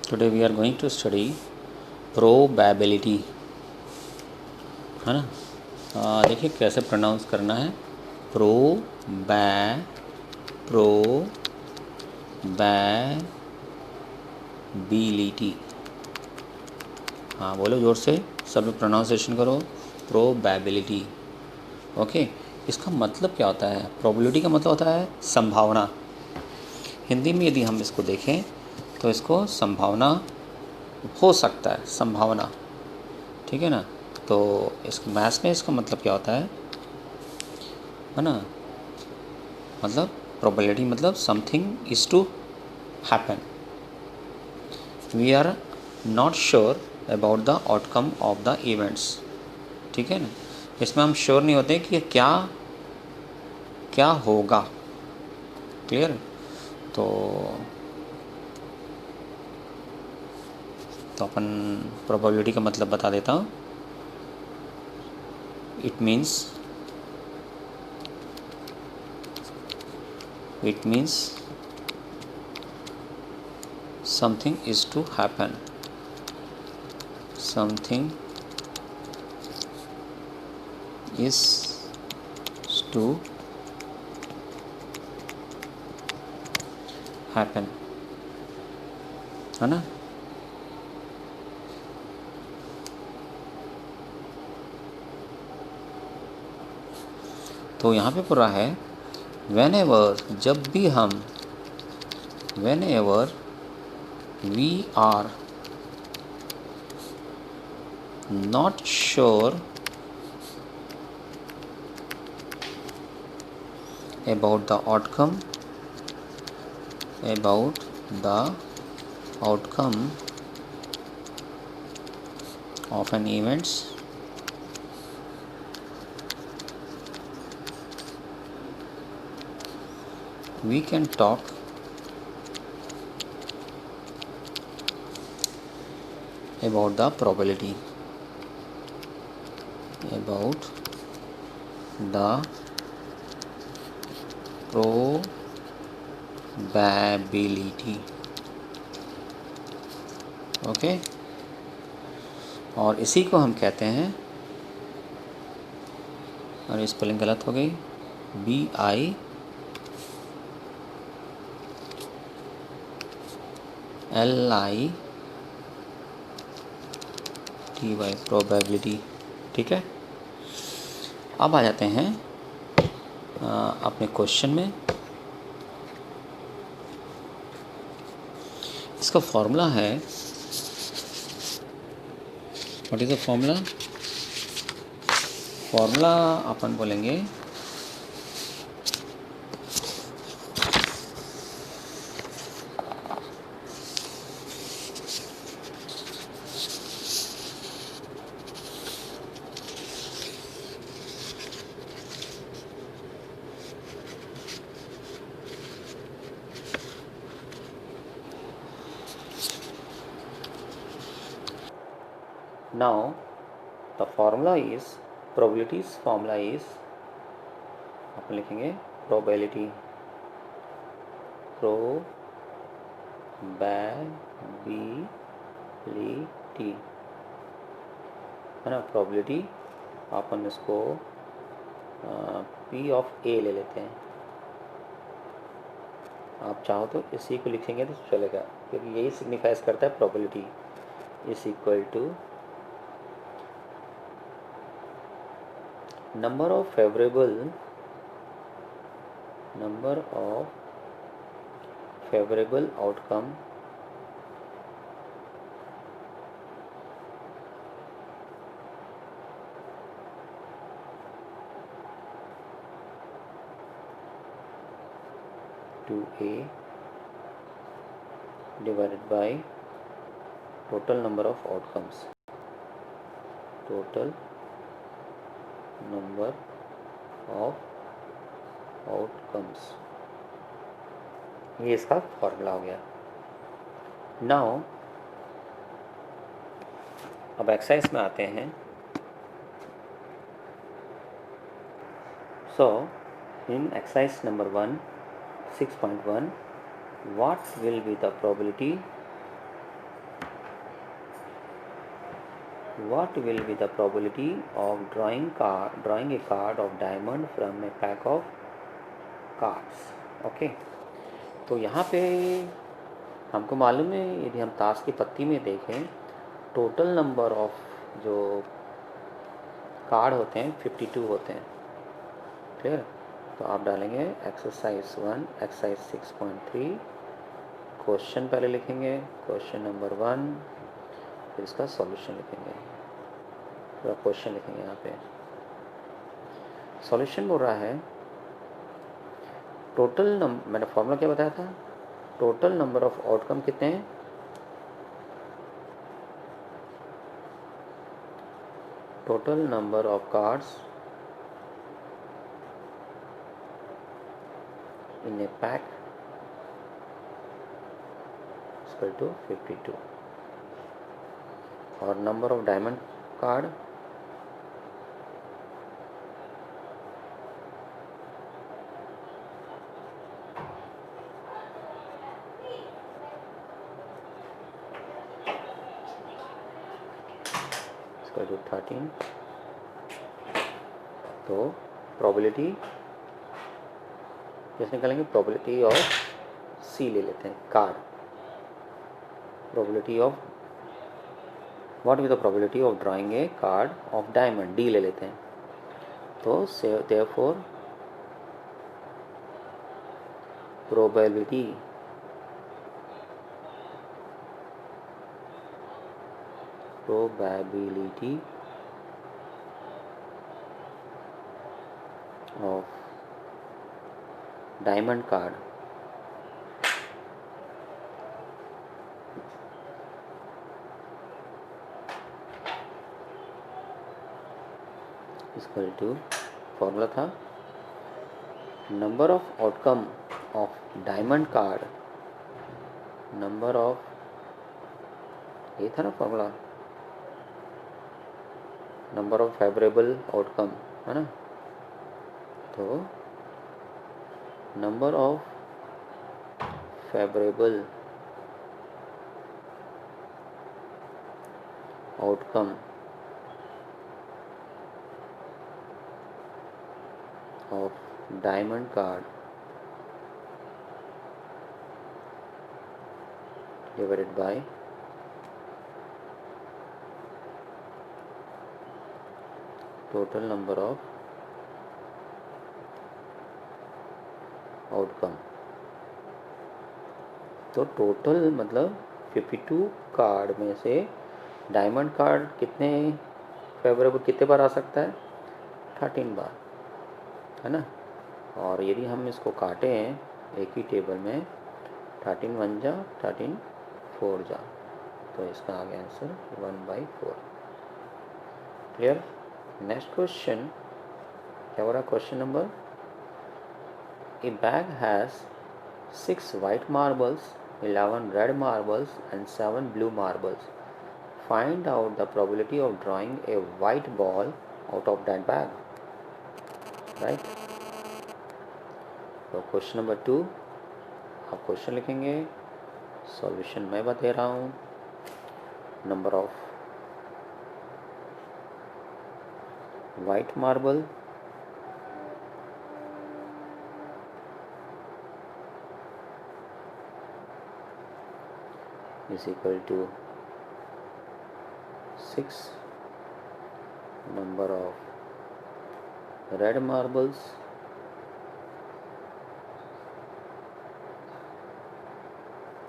Today we are going to study probability, है ना। देखिए कैसे प्रोनाउंस करना है। प्रोबेबिलिटी। हाँ बोलो जोर से, सब लोग प्रोनाउंसिएशन करो। प्रोबेबिलिटी। ओके, इसका मतलब क्या होता है? प्रोबेबिलिटी का मतलब होता है संभावना। हिंदी में यदि हम इसको देखें तो इसको संभावना हो सकता है, संभावना, ठीक है ना। तो इस मैथ्स में इसका मतलब क्या होता है ना। मतलब प्रोबेबिलिटी मतलब something is to happen. We are not sure about the outcome of the events, ठीक है ना। इसमें हम श्योर नहीं होते कि क्या क्या होगा। क्लियर। तो अपन प्रोबेबिलिटी का मतलब बता देता हूँ। It means something is to happen, something is to happen, है ना। तो यहाँ पे पूरा है whenever, जब भी हम, whenever we are not sure about the outcome of an events, we can talk about the probability, okay. और इसी को हम कहते हैं, और स्पेलिंग गलत हो गई, BILITY, प्रोबेबिलिटी, ठीक है। अब आ जाते हैं अपने क्वेश्चन में। इसका फॉर्मूला है, what is the formula? Formula अपन बोलेंगे now the formula is, probabilities formula is, अपन लिखेंगे probability, है ना। probability अपन इसको P ऑफ A ले लेते हैं। आप चाहो तो इसी को लिखेंगे तो चलेगा, क्योंकि यही सिग्निफाइज करता है probability is equal to number of favorable outcome to A divided by total number of outcomes, ये इसका फॉर्मूला हो गया। नाउ अब एक्सरसाइज में आते हैं। सो इन exercise number 1 6.1 what will be the probability of drawing a card of diamond from a pack of cards? Okay, तो यहाँ पे हमको मालूम है, यदि हम ताश की पत्ती में देखें, टोटल नंबर ऑफ जो कार्ड होते हैं 52 होते हैं। क्लियर? तो आप डालेंगे एक्सरसाइज 1 एक्सरसाइज 6.3, क्वेश्चन पहले लिखेंगे, क्वेश्चन नंबर 1, फिर इसका सॉल्यूशन लिखेंगे, पूरा क्वेश्चन लिखेंगे। यहाँ पे सॉल्यूशन बोल रहा है मैंने फॉर्मूला क्या बताया था, टोटल नंबर ऑफ आउटकम कितने हैं, total number of cards in a pack equal to 52 और number of diamond card equal to 13। तो प्रोबेबिलिटी जैसे निकालेंगे, प्रोबेबिलिटी ऑफ सी ले लेते हैं, card, probability of what is the probability of drawing a card of diamond, D ले लेते हैं। तो therefore probability of diamond card equal to, formula था number of outcome of diamond card, number of, ये था ना formula, number of favourable outcome, है ना। तो number of favourable outcome of diamond card divided by total number of outcome. तो total मतलब 52 card में से डायमंड कार्ड कितने फेवरेबल, कितने बार आ सकता है, 13 बार, है ना। और यदि हम इसको काटे हैं एक ही टेबल में, 13 1 जा 13 4 जा, तो इसका आ गया आंसर 1/4। क्लियर? नेक्स्ट क्वेश्चन क्या हो रहा है, question number, A bag has 6 white marbles, 11 red marbles and 7 blue marbles. Find out the probability of drawing a white ball out of that bag. Right? तो क्वेश्चन नंबर 2, आप question लिखेंगे, solution मैं बता रहा हूँ। Number of white marble is equal to 6, number of red marbles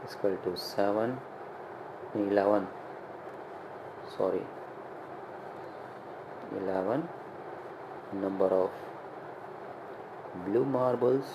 is equal to 11, 11, number of blue marbles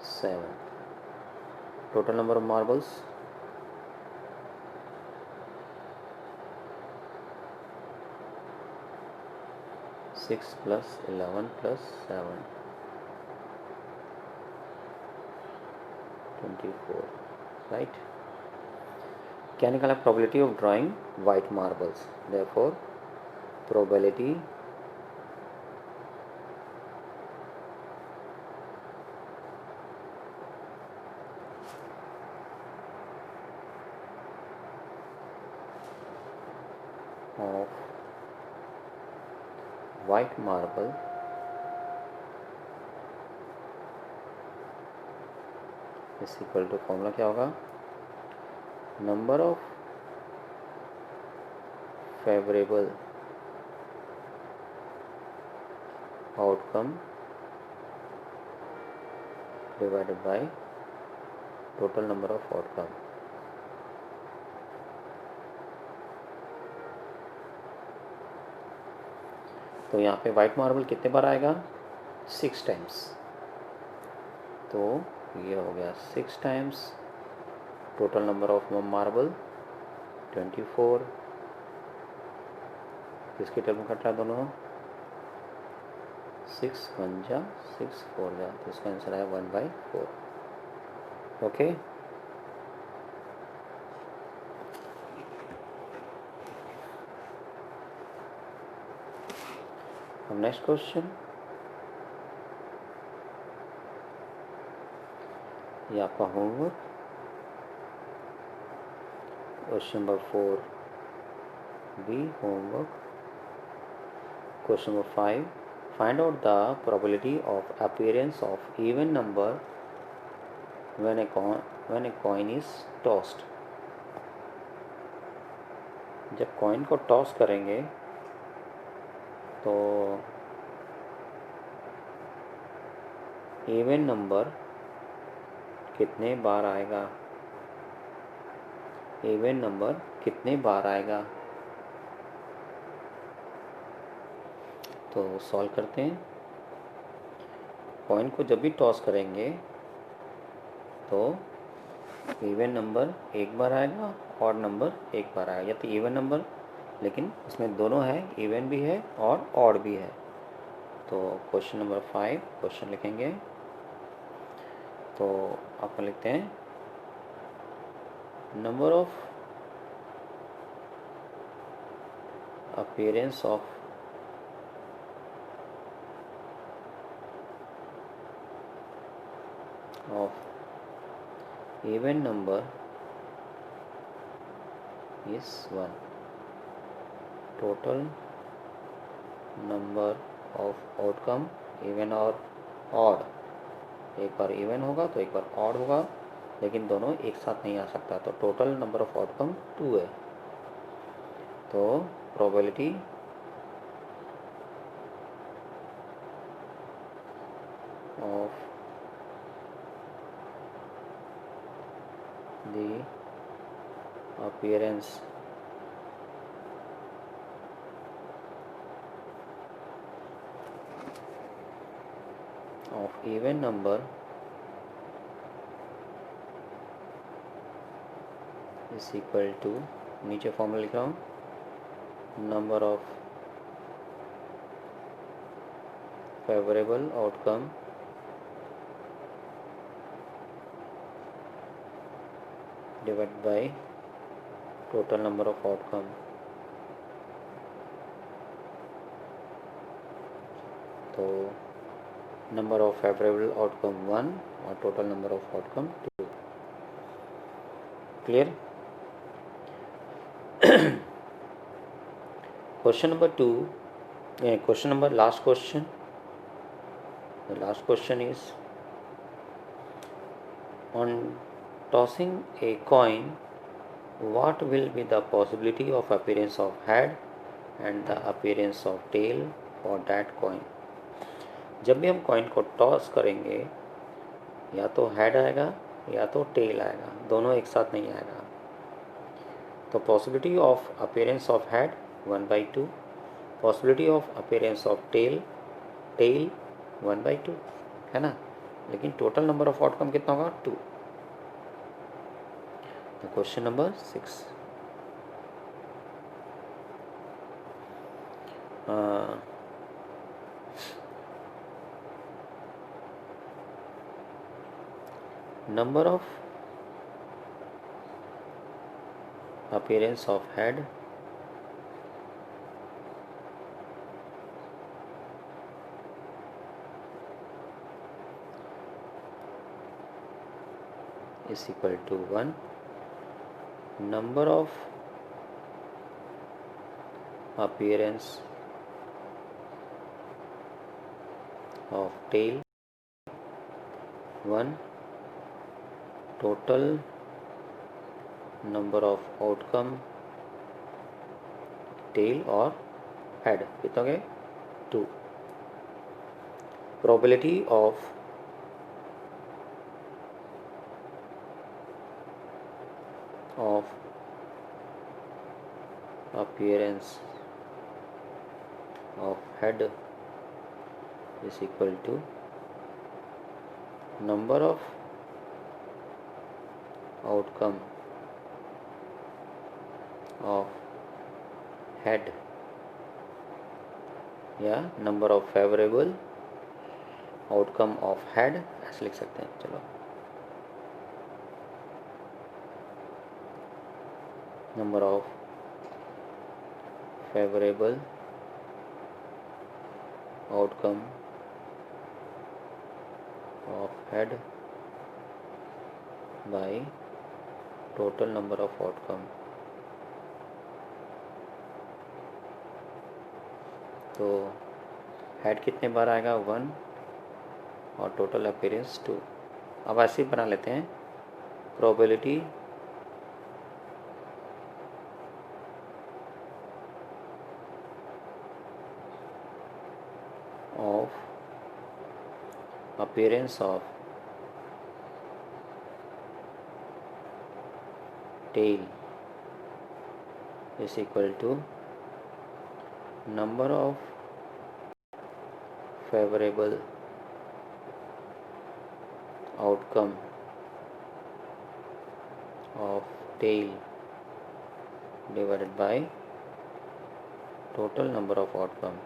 7, total number of marbles 6 plus 11 plus 7, 24, right? क्या निकाला, probability of drawing white marbles, therefore probability of white marble is equal to, formula क्या होगा, number of favourable outcome divided by total number of outcome. तो यहाँ पे white marble कितने बार आएगा, 6 times. तो ये हो गया 6 times, total number of marble 24। किसके टर्म में कट रहा है दोनों, 6 1 जा 6 4 जा, तो इसका आंसर है 1/4। ओके, अब नेक्स्ट क्वेश्चन, ये आपका homework, question number 4B homework. Question number 5, find out the probability of appearance of even number when a coin is tossed। जब कॉइन को टॉस करेंगे तो इवन नंबर कितने बार आएगा, इवन नंबर कितने बार आएगा। तो सॉल्व करते हैं। कॉइन को जब भी टॉस करेंगे तो इवन नंबर एक बार आएगा, ऑड नंबर एक बार आएगा, या तो इवन नंबर, लेकिन इसमें दोनों है, इवन भी है और ऑड भी है। तो क्वेश्चन नंबर 5 क्वेश्चन लिखेंगे, तो आप लिखते हैं number of appearance of even number is 1, total number of outcome even और odd, एक बार इवन होगा तो एक बार ऑड होगा, लेकिन दोनों एक साथ नहीं आ सकता, तो टोटल नंबर ऑफ आउटकम 2 है। तो probability of the appearance of even number is equal to, नीचे फॉर्मूला लिख रहा हूँ, number of favourable outcome divide by total number of outcome. तो नंबर ऑफ फेवरेबल आउटकम 1 और total number of outcome 2। Clear. Question number 2, question number last question, the last question is, on tossing a coin, what will be the possibility of appearance of head and the appearance of tail for that coin। जब भी हम coin को toss करेंगे या तो head आएगा या तो टेल आएगा, दोनों एक साथ नहीं आएगा। तो possibility of appearance of head 1/2, possibility of appearance of tail 1/2 है ना, लेकिन टोटल नंबर ऑफ आउटकम कितना होगा, 2। तो question number 6, number of appearance of head is equal to 1, number of appearance of tail, 1 total number of outcome tail or head, कितना गए 2 probability of appearance of head is equal to number of outcome of head या number of favorable outcome of head ऐसे लिख सकते हैं. चलो number of favorable outcome of head by total number of outcome. तो head कितने बार आएगा 1 और टोटल अपीयरेंस 2. अब ऐसे ही बना लेते हैं probability of appearance of tail is equal to number of favorable outcome of tail divided by total number of outcome.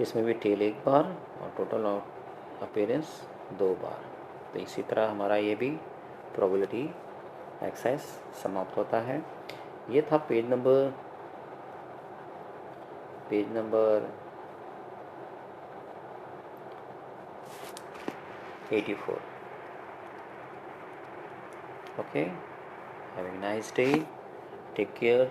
इसमें भी टेल 1 बार और टोटल अपीयरेंस 2 बार. तो इसी तरह हमारा ये भी प्रोबेबिलिटी एक्सरसाइज समाप्त होता है. ये था page number 84. Okay, have a nice day, take care.